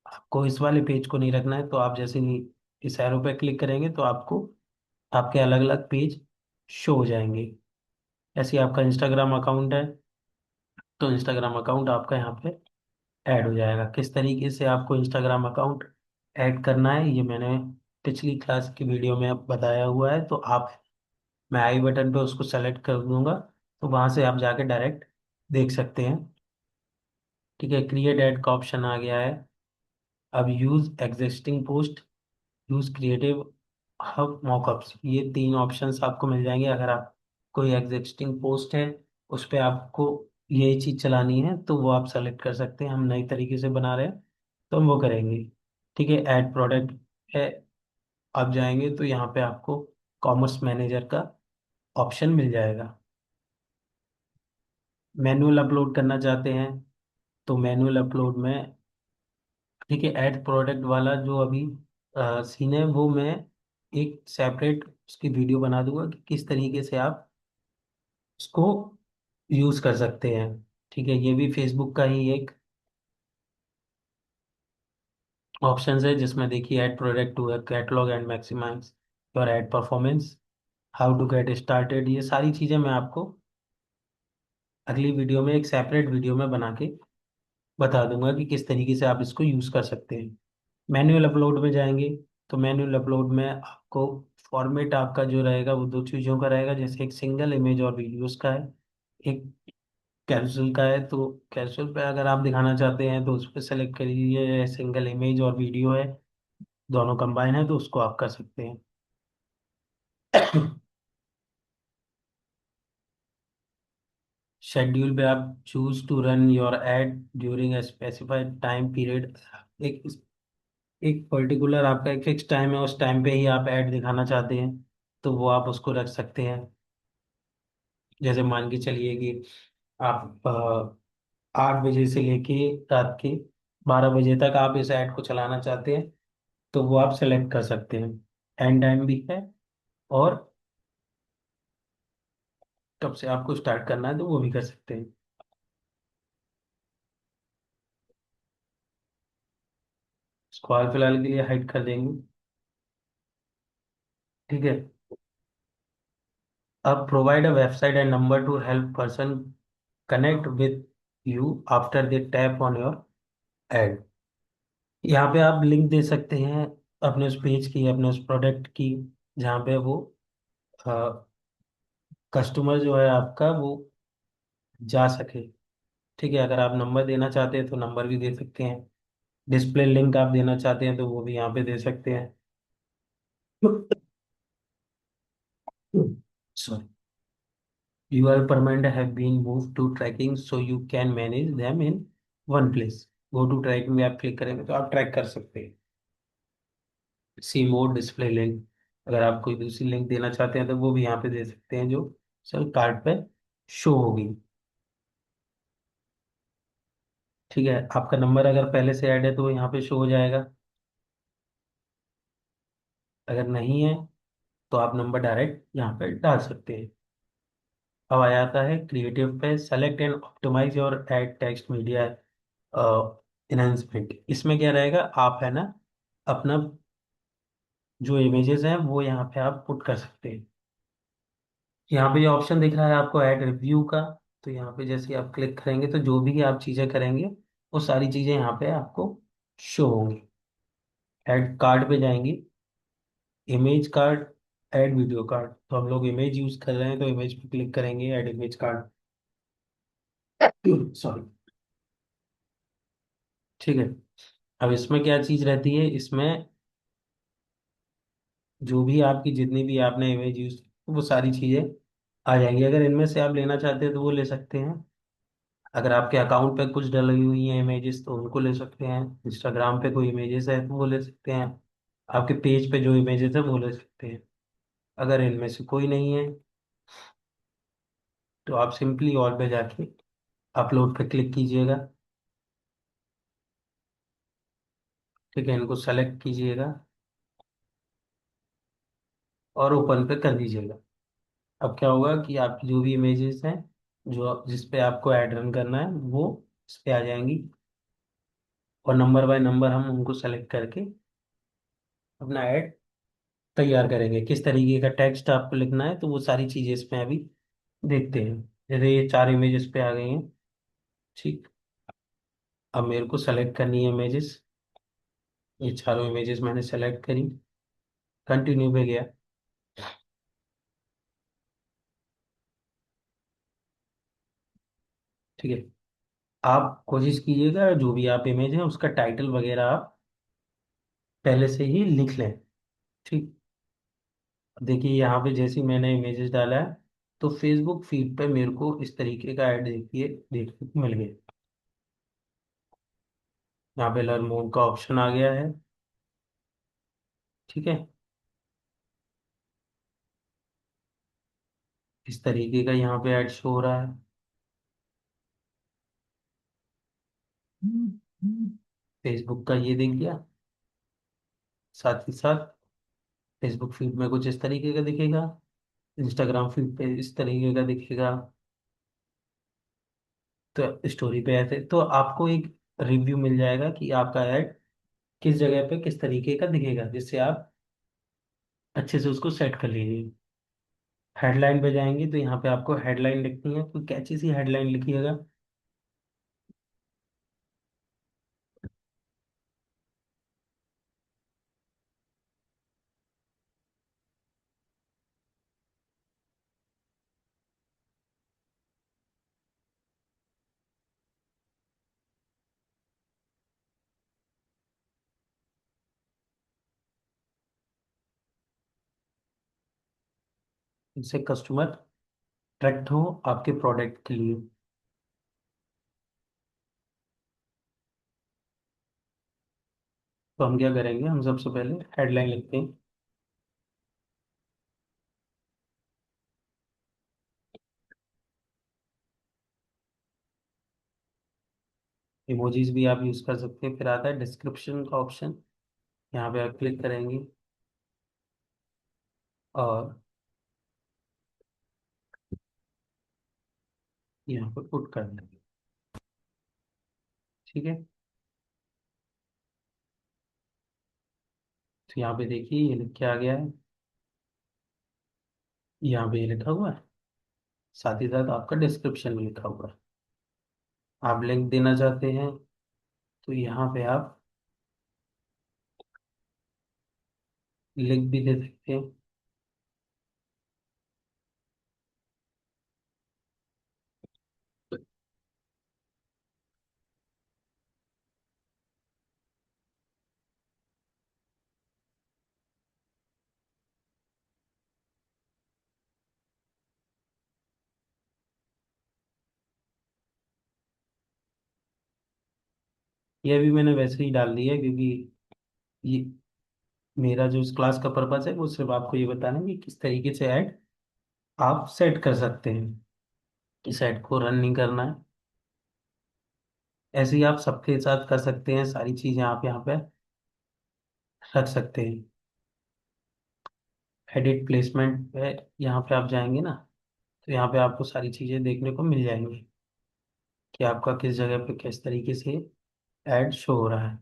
आपको इस वाले पेज को नहीं रखना है, तो आप जैसे ही इस एरो पे क्लिक करेंगे तो आपको आपके अलग अलग पेज शो हो जाएंगे। ऐसे ही आपका इंस्टाग्राम अकाउंट है तो इंस्टाग्राम अकाउंट आपका यहाँ पे ऐड हो जाएगा। किस तरीके से आपको इंस्टाग्राम अकाउंट ऐड करना है ये मैंने पिछली क्लास की वीडियो में बताया हुआ है, तो आप मैं आई बटन पे उसको सेलेक्ट कर दूंगा, तो वहां से आप जाके डायरेक्ट देख सकते हैं। ठीक है, क्रिएट ऐड का ऑप्शन आ गया है। अब use existing post, use creative hub mockups, ये तीन ऑप्शंस आपको मिल जाएंगे। अगर आप कोई एग्जिस्टिंग पोस्ट है उस पे आपको ये चीज चलानी है तो वो आप सेलेक्ट कर सकते हैं। हम नई तरीके से बना रहे हैं तो हम वो करेंगे। ठीक है, ऐड प्रोडक्ट है। आप जाएंगे तो यहाँ पे आपको कॉमर्स मैनेजर का ऑप्शन मिल जाएगा। मैनुअल अपलोड करना चाहते हैं तो मैनुअल अपलोड में, ठीक है, ऐड प्रोडक्ट वाला जो अभी सीन है वो मैं एक सेपरेट उसकी वीडियो बना दूंगा कि किस तरीके से आप उसको यूज कर सकते हैं। ठीक है, ये भी फेसबुक का ही एक ऑप्शन है, जिसमें देखिए add product to catalogue and maximise your ad performance, how to get started, ये सारी चीजें मैं आपको अगली वीडियो में, एक सेपरेट वीडियो में बना के बता दूंगा कि किस तरीके से आप इसको यूज कर सकते हैं। मैन्युअल अपलोड में जाएंगे, तो मैन्युअल अपलोड में आपको फॉर्मेट आपका जो रहेगा वो दो चीज़ों का रहेगा, जैसे एक सिंगल इमेज और वीडियोस का है, एक कैप्सूल का है। तो कैप्सूल पे अगर आप दिखाना चाहते हैं तो उस पर सेलेक्ट करिए, सिंगल इमेज और वीडियो है, दोनों कंबाइन है, तो उसको आप कर सकते हैं। शेड्यूल पे आप choose to run your ad during a specified time period, एक एक पर्टिकुलर आपका एक फिक्स टाइम है, उस टाइम पे ही आप ऐड दिखाना चाहते हैं तो वो आप उसको रख सकते हैं। जैसे मान के चलिए कि आप 8 बजे से लेके रात के 12 बजे तक आप इस ऐड को चलाना चाहते हैं, तो वो आप सेलेक्ट कर सकते हैं। एंड टाइम भी है, और कब से आपको स्टार्ट करना है तो वो भी कर सकते हैं। इसको हाल फिलहाल के लिए हाइड कर देंगे। ठीक है। अब provide a website and number two help person connect with you after they tap on your add. यहाँ पे आप लिंक दे सकते हैं अपने उस पेज की, अपने उस प्रोडक्ट की, जहाँ पे वो कस्टमर जो है आपका वो जा सके। ठीक है, अगर आप नंबर देना चाहते हैं तो नंबर भी दे सकते हैं, डिस्प्ले लिंक आप देना चाहते हैं तो वो भी यहाँ पे दे सकते हैं। Sorry, your permanent have been move to tracking so you can manage them in one place. Go to tracking में आप क्लिक करेंगे तो आप ट्रैक कर सकते हैं। सी मोर डिस्प्ले लिंक, अगर आप कोई दूसरी लिंक देना चाहते हैं तो वो भी यहाँ पे दे सकते हैं, जो सर कार्ड पे शो होगी। ठीक है, आपका नंबर अगर पहले से ऐड है तो वो यहाँ पे शो हो जाएगा, अगर नहीं है तो आप नंबर डायरेक्ट यहाँ पे डाल सकते हैं। अब आ जाता है क्रिएटिव पे, select and optimise your ad text media enhancement. इसमें क्या रहेगा, आप है ना अपना जो इमेजेस हैं वो यहाँ पे आप पुट कर सकते हैं। यहाँ पे जो ऑप्शन दिख रहा है आपको ऐड रिव्यू का, तो यहाँ पे जैसे आप क्लिक करेंगे तो जो भी आप चीज़ें करेंगे वो सारी चीज़ें यहाँ पे आपको शो होंगी। ऐड कार्ड पे जाएंगी, image card, add video card, तो हम लोग इमेज यूज कर रहे हैं तो इमेज पे क्लिक करेंगे, ऐड इमेज कार्ड। सॉरी। ठीक है, अब इसमें क्या चीज रहती है, इसमें जो भी आपकी जितनी भी आपने इमेज यूज वो सारी चीजें आ जाएंगी। अगर इनमें से आप लेना चाहते हैं तो वो ले सकते हैं, अगर आपके अकाउंट पे कुछ डली हुई हैं इमेजेस तो उनको ले सकते हैं, इंस्टाग्राम पे कोई इमेजेस है तो वो ले सकते हैं, आपके पेज पे जो इमेजेस है वो ले सकते हैं। अगर इनमें से कोई नहीं है तो आप सिंपली ऑल पे जाके अपलोड पे क्लिक कीजिएगा। ठीक है, इनको सेलेक्ट कीजिएगा और ओपन पे कर दीजिएगा। अब क्या होगा कि आपकी जो भी इमेजेस हैं, जो जिस पे आपको ऐड रन करना है वो इस पे आ जाएंगी, और नंबर बाय नंबर हम उनको सेलेक्ट करके अपना ऐड तैयार करेंगे। किस तरीके का टेक्स्ट आपको लिखना है तो वो सारी चीजें इसमें अभी देखते हैं। जैसे ये 4 इमेजेस पे आ गई हैं। ठीक, अब मेरे को सेलेक्ट करनी है इमेजेस, ये चारों इमेजेस मैंने सेलेक्ट करी, कंटिन्यू पे गया। ठीक है, आप कोशिश कीजिएगा जो भी आप इमेज है उसका टाइटल वगैरह आप पहले से ही लिख लें। ठीक, देखिए यहाँ पे जैसे ही मैंने इमेजेस डाला है तो फेसबुक फीड पे मेरे को इस तरीके का ऐड देखिए देखने को मिल गया। यहाँ पे लर्न मोड का ऑप्शन आ गया है। ठीक है, इस तरीके का यहाँ पे ऐड शो हो रहा है। फेसबुक का ये दिख गया, साथ ही साथ फेसबुक फीड में कुछ इस तरीके का दिखेगा, इंस्टाग्राम फीड पे इस तरीके का दिखेगा। तो स्टोरी पे ऐसे तो आपको एक रिव्यू मिल जाएगा कि आपका ऐड किस जगह पे किस तरीके का दिखेगा, जिससे आप अच्छे से उसको सेट कर लीजिए। हेडलाइन पे जाएंगे तो यहाँ पे आपको हेडलाइन लिखनी है, कोई कैची सी हेडलाइन लिखिएगा। जिससे कस्टमर अट्रैक्ट हो आपके प्रोडक्ट के लिए। तो हम क्या करेंगे, हम सबसे पहले हेडलाइन लिखते हैं। इमोजीज भी आप यूज कर सकते हैं। फिर आता है डिस्क्रिप्शन का ऑप्शन, यहाँ पे आप क्लिक करेंगे और यहाँ पे पुट कर देंगे। ठीक है, तो यहाँ पे देखिए ये लिख के आ गया है, यहाँ पे ये लिखा हुआ है, साथ ही साथ आपका डिस्क्रिप्शन भी लिखा हुआ है। आप लिंक देना चाहते हैं तो यहाँ पे आप लिंक भी दे सकते हैं। ये भी मैंने वैसे ही डाल दिया है, क्योंकि ये मेरा जो इस क्लास का पर्पज है वो सिर्फ आपको ये बताना है कि किस तरीके से ऐड आप सेट कर सकते हैं। इस ऐड को रन नहीं करना है, ऐसे ही आप सबके साथ कर सकते हैं। सारी चीजें आप यहाँ पे रख सकते हैं। एडिट प्लेसमेंट पे यहाँ पे आप जाएंगे ना, तो यहाँ पे आपको सारी चीजें देखने को मिल जाएंगी कि आपका किस जगह पे किस तरीके से ऐड शो हो रहा है।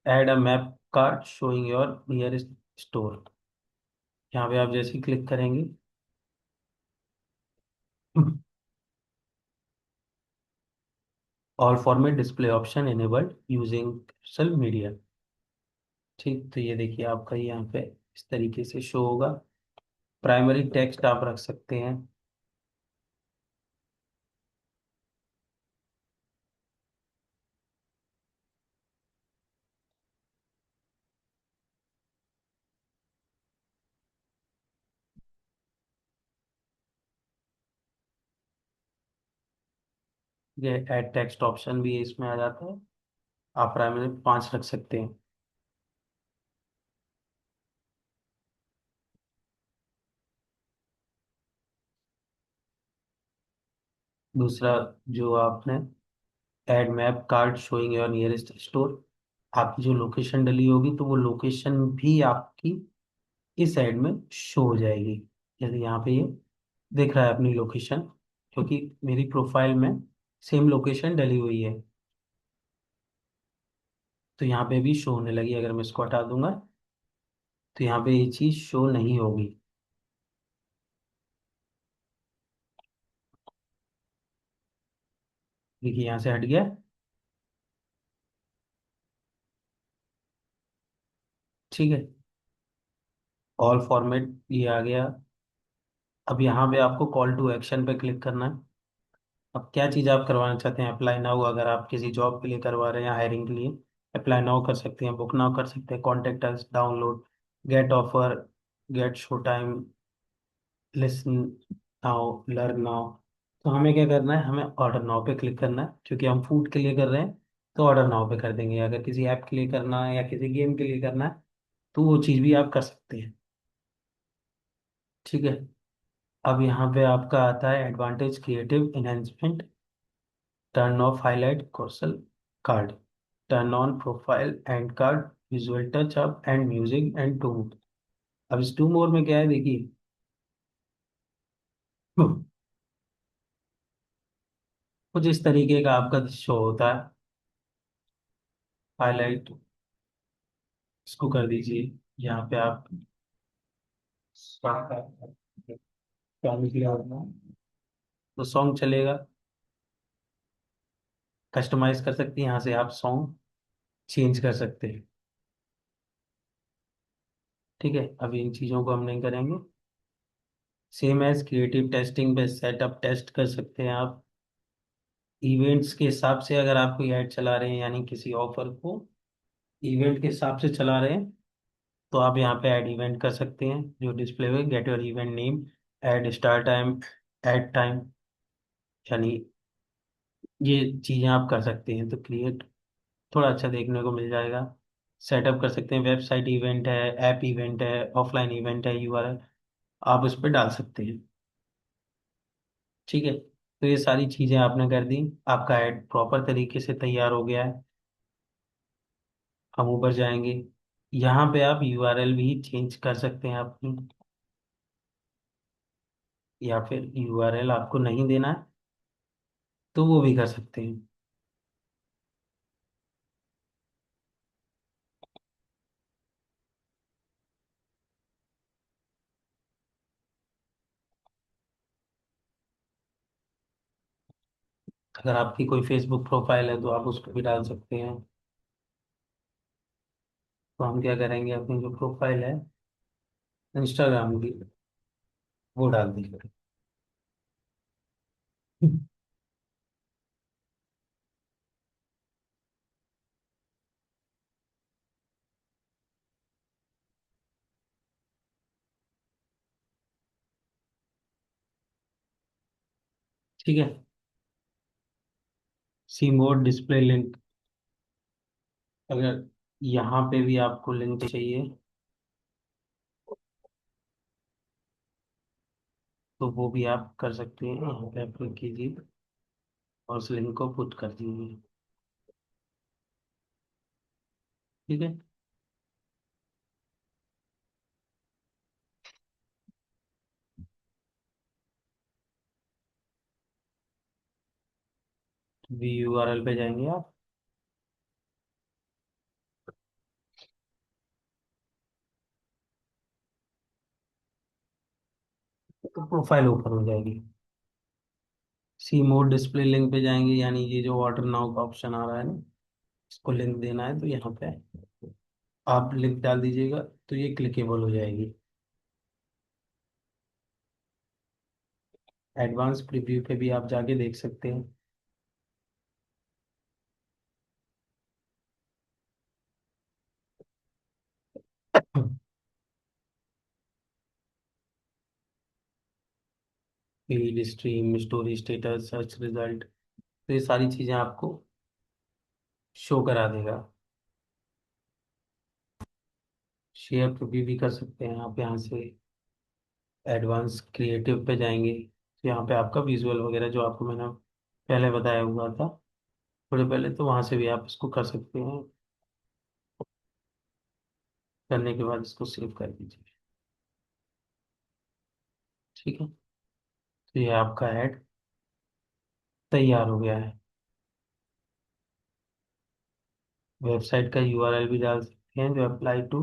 Add a map card showing your nearest store, यहाँ पे आप जैसे ही क्लिक करेंगे all format display option enabled using social media. ठीक, तो ये देखिए आपका यहाँ पे इस तरीके से शो होगा। प्राइमरी टेक्स्ट आप रख सकते हैं। ये ऐड टेक्स्ट ऑप्शन भी इसमें आ जाता है। आप प्राइमरी 5 रख सकते हैं। दूसरा जो आपने add map card showing your nearest store, आपकी जो लोकेशन डली होगी तो वो लोकेशन भी आपकी इस साइड में शो हो जाएगी। जैसे यहाँ पे ये दिख रहा है अपनी लोकेशन, क्योंकि मेरी प्रोफाइल में सेम लोकेशन डली हुई है। तो यहाँ पे भी शो होने लगी। अगर मैं इसको हटा दूंगा तो यहाँ पे ये चीज़ शो नहीं होगी। देखिए यहाँ से हट गया। ठीक है, ऑल फॉर्मेट ये आ गया। अब यहाँ पे आपको कॉल टू एक्शन पे क्लिक करना है। अब क्या चीज़ आप करवाना चाहते हैं, अप्लाई नाउ अगर आप किसी जॉब के लिए करवा रहे हैं या हायरिंग के लिए, अप्लाई नाउ कर सकते हैं, बुक नाउ कर सकते हैं, contact us, download, get offer, get show time, listen now, learn now. तो हमें क्या करना है, हमें ऑर्डर नाउ पे क्लिक करना है। क्योंकि हम फूड के लिए कर रहे हैं तो ऑर्डर नाउ पे कर देंगे। अगर किसी ऐप के लिए करना है या किसी गेम के लिए करना है तो वो चीज़ भी आप कर सकते हैं। ठीक है, अब यहाँ पे आपका आता है advantage creative enhancement, turn off highlight कौशल card, turn on profile and card, visual touch up and music and two. अब इस टू मोर में क्या है देखिए, कुछ इस तरीके का आपका शो होता है। हाईलाइट इसको कर दीजिए। यहाँ पे आप सॉन्ग दिया होगा तो सॉन्ग चलेगा। कस्टमाइज कर सकते हैं, यहाँ से आप सॉन्ग चेंज कर सकते हैं। ठीक है, अभी इन चीज़ों को हम नहीं करेंगे। सेम एज क्रिएटिव टेस्टिंग पे सेटअप टेस्ट कर सकते हैं आप। इवेंट्स के हिसाब से अगर आप कोई ऐड चला रहे हैं, यानी किसी ऑफर को इवेंट के हिसाब से चला रहे हैं, तो आप यहाँ पे ऐड इवेंट कर सकते हैं जो डिस्प्ले हुए। Get your event name, add start time, add time, यानी ये चीज़ें आप कर सकते हैं तो क्रिएट थोड़ा अच्छा देखने को मिल जाएगा। सेटअप कर सकते हैं, वेबसाइट इवेंट है, ऐप इवेंट है, ऑफलाइन इवेंट है, यूआरएल आप उस पर डाल सकते हैं। ठीक है, तो ये सारी चीज़ें आपने कर दी। आपका ऐड प्रॉपर तरीके से तैयार हो गया है। हम ऊपर जाएंगे, यहाँ पे आप यूआरएल भी चेंज कर सकते हैं अपनी, या फिर यूआरएल आपको नहीं देना है तो वो भी कर सकते हैं। अगर आपकी कोई फेसबुक प्रोफाइल है तो आप उसको भी डाल सकते हैं। तो हम क्या करेंगे, अपनी जो प्रोफाइल है इंस्टाग्राम की वो डाल देंगे। ठीक है, सी मोड डिस्प्ले लिंक, अगर यहाँ पे भी आपको लिंक चाहिए तो वो भी आप कर सकते हैं। यहाँ पे आप क्लिक कीजिए और उस लिंक को पुट कर दीजिए। ठीक है, वी यूआरएल पे जाएंगे आप, तो प्रोफाइल ओपन हो जाएगी। सी मोड डिस्प्ले लिंक पे जाएंगे, यानी ये जो वाटर नाउ का ऑप्शन आ रहा है ना, इसको लिंक देना है तो यहाँ पे आप लिंक डाल दीजिएगा तो ये क्लिकेबल हो जाएगी। एडवांस प्रीव्यू पे भी आप जाके देख सकते हैं। Feed stream, story status, search result, तो ये सारी चीजें आपको शो करा देगा। शेयर प्रीव्यू भी कर सकते हैं आप यहाँ से। एडवांस क्रिएटिव पे जाएंगे तो यहाँ पे आपका विजुअल वगैरह जो आपको मैंने पहले बताया हुआ था थोड़े पहले, तो वहां से भी आप इसको कर सकते हैं। करने के बाद इसको सेव कर दीजिए। ठीक है, तो ये आपका ऐड तैयार हो गया है। वेबसाइट का यूआरएल भी डाल सकते हैं जो अप्लाई टू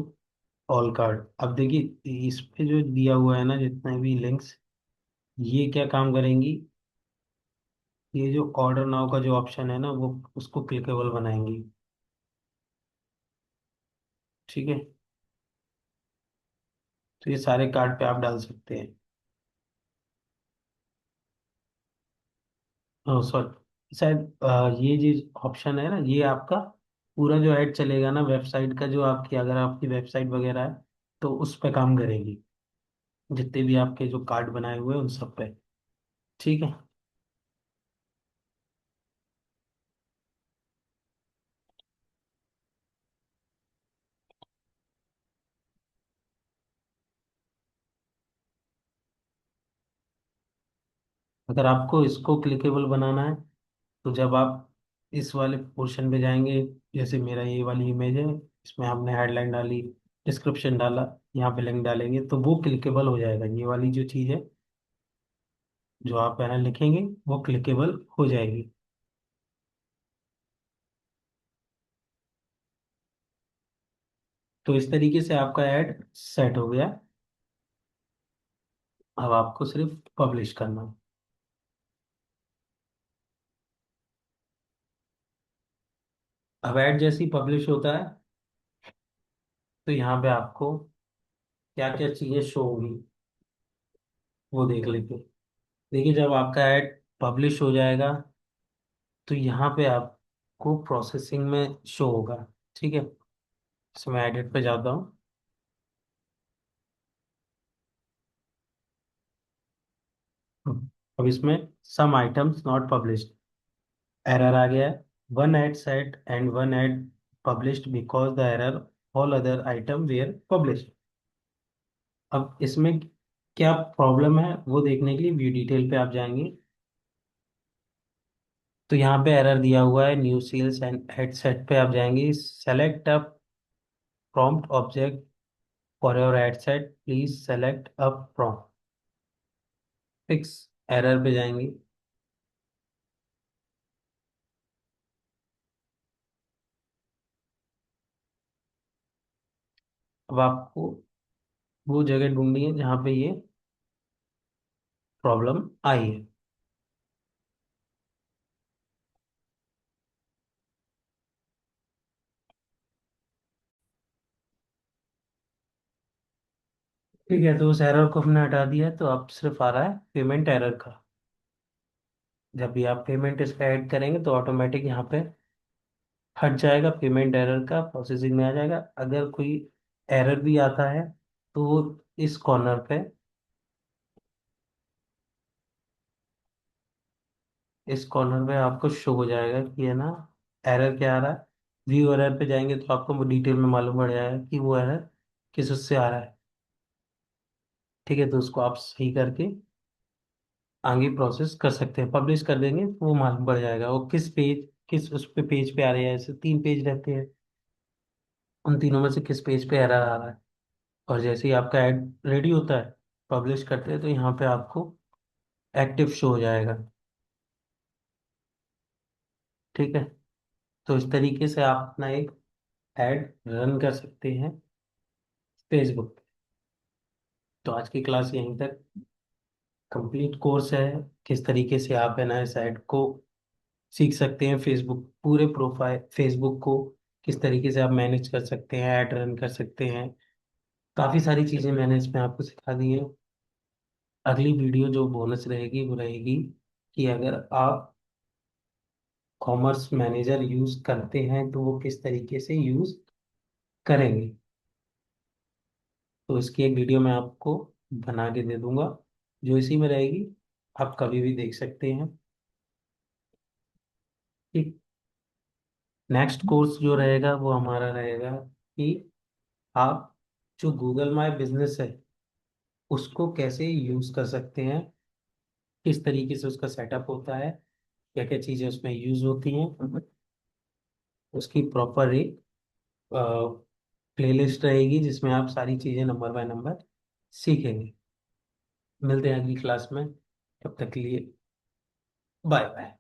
ऑल कार्ड। अब देखिए इस पे जो दिया हुआ है ना, जितने भी लिंक्स, ये क्या काम करेंगी, ये जो ऑर्डर नाउ का जो ऑप्शन है ना वो उसको क्लिकेबल बनाएंगी। ठीक है, तो ये सारे कार्ड पे आप डाल सकते हैं। सॉरी, शायद ये जो ऑप्शन है ना, ये आपका पूरा जो ऐड चलेगा ना वेबसाइट का, जो आपकी अगर आपकी वेबसाइट वगैरह है तो उस पे काम करेगी, जितने भी आपके जो कार्ड बनाए हुए हैं उन सब पे। ठीक है, अगर आपको इसको क्लिकेबल बनाना है तो जब आप इस वाले पोर्शन पे जाएंगे, जैसे मेरा ये वाली इमेज है, इसमें हमने हेडलाइन डाली, डिस्क्रिप्शन डाला, यहाँ पे लिंक डालेंगे तो वो क्लिकेबल हो जाएगा। ये वाली जो चीज़ है जो आप पहले लिखेंगे वो क्लिकेबल हो जाएगी। तो इस तरीके से आपका ऐड सेट हो गया। अब आपको सिर्फ पब्लिश करना है। अब ऐड जैसे ही पब्लिश होता है तो यहाँ पे आपको क्या क्या चीजें शो होगी वो देख लेते हैं। देखिए, जब आपका ऐड पब्लिश हो जाएगा तो यहाँ पे आपको प्रोसेसिंग में शो होगा। ठीक है, तो मैं एडिट पे जाता हूँ। अब इसमें some items not published error आ गया है। One ad set and one ad published because the error all other item were published. अब इसमें क्या प्रॉब्लम है वो देखने के लिए व्यू डिटेल पे आप जाएंगे। तो यहाँ पे एरर दिया हुआ है new sales and ad set पे आप जाएंगे। Select a prompt object for your ad set, please select a prompt. Fix error पे जाएंगे। अब आपको वो जगह ढूंढनी है जहाँ पे ये प्रॉब्लम आई है। ठीक है, तो उस एरर को हमने हटा दिया है, तो अब सिर्फ आ रहा है पेमेंट एरर का। जब भी आप पेमेंट इसका ऐड करेंगे तो ऑटोमेटिक यहाँ पे हट जाएगा, पेमेंट एरर का प्रोसेसिंग में आ जाएगा। अगर कोई एरर भी आता है तो वो इस कॉर्नर पे, इस कॉर्नर पे आपको शो हो जाएगा कि है ना एरर क्या आ रहा है। व्यू एरर पे जाएंगे तो आपको डिटेल में मालूम पड़ जाएगा कि वो एरर किस उससे आ रहा है। ठीक है, तो उसको आप सही करके आगे प्रोसेस कर सकते हैं। पब्लिश कर देंगे तो वो मालूम पड़ जाएगा वो किस पेज, किस उस पे पेज पे आ रही है। ऐसे 3 पेज रहते हैं, उन तीनों में से किस पेज पे एरर आ रहा है। और जैसे ही आपका ऐड रेडी होता है, पब्लिश करते हैं, तो यहाँ पे आपको एक्टिव शो हो जाएगा। ठीक है, तो इस तरीके से आप अपना एक ऐड रन कर सकते हैं फेसबुक पे। तो आज की क्लास यहीं तक कंप्लीट कोर्स है। किस तरीके से आप है ना इस ऐड को सीख सकते हैं, फेसबुक पूरे प्रोफाइल फेसबुक को किस तरीके से आप मैनेज कर सकते हैं, ऐड रन कर सकते हैं। काफ़ी सारी चीज़ें मैंने इसमें आपको सिखा दी हैं। अगली वीडियो जो बोनस रहेगी वो रहेगी कि अगर आप कॉमर्स मैनेजर यूज़ करते हैं तो वो किस तरीके से यूज़ करेंगे। तो इसकी एक वीडियो मैं आपको बना के दे दूंगा, जो इसी में रहेगी, आप कभी भी देख सकते हैं। ठीक, नेक्स्ट कोर्स जो रहेगा वो हमारा रहेगा कि आप जो गूगल माय बिजनेस है उसको कैसे यूज़ कर सकते हैं, किस तरीके से उसका सेटअप होता है, क्या क्या चीज़ें उसमें यूज़ होती हैं। उसकी प्रॉपर एक प्लेलिस्ट रहेगी जिसमें आप सारी चीज़ें नंबर बाय नंबर सीखेंगे। मिलते हैं अगली क्लास में, तब तक के लिए बाय बाय।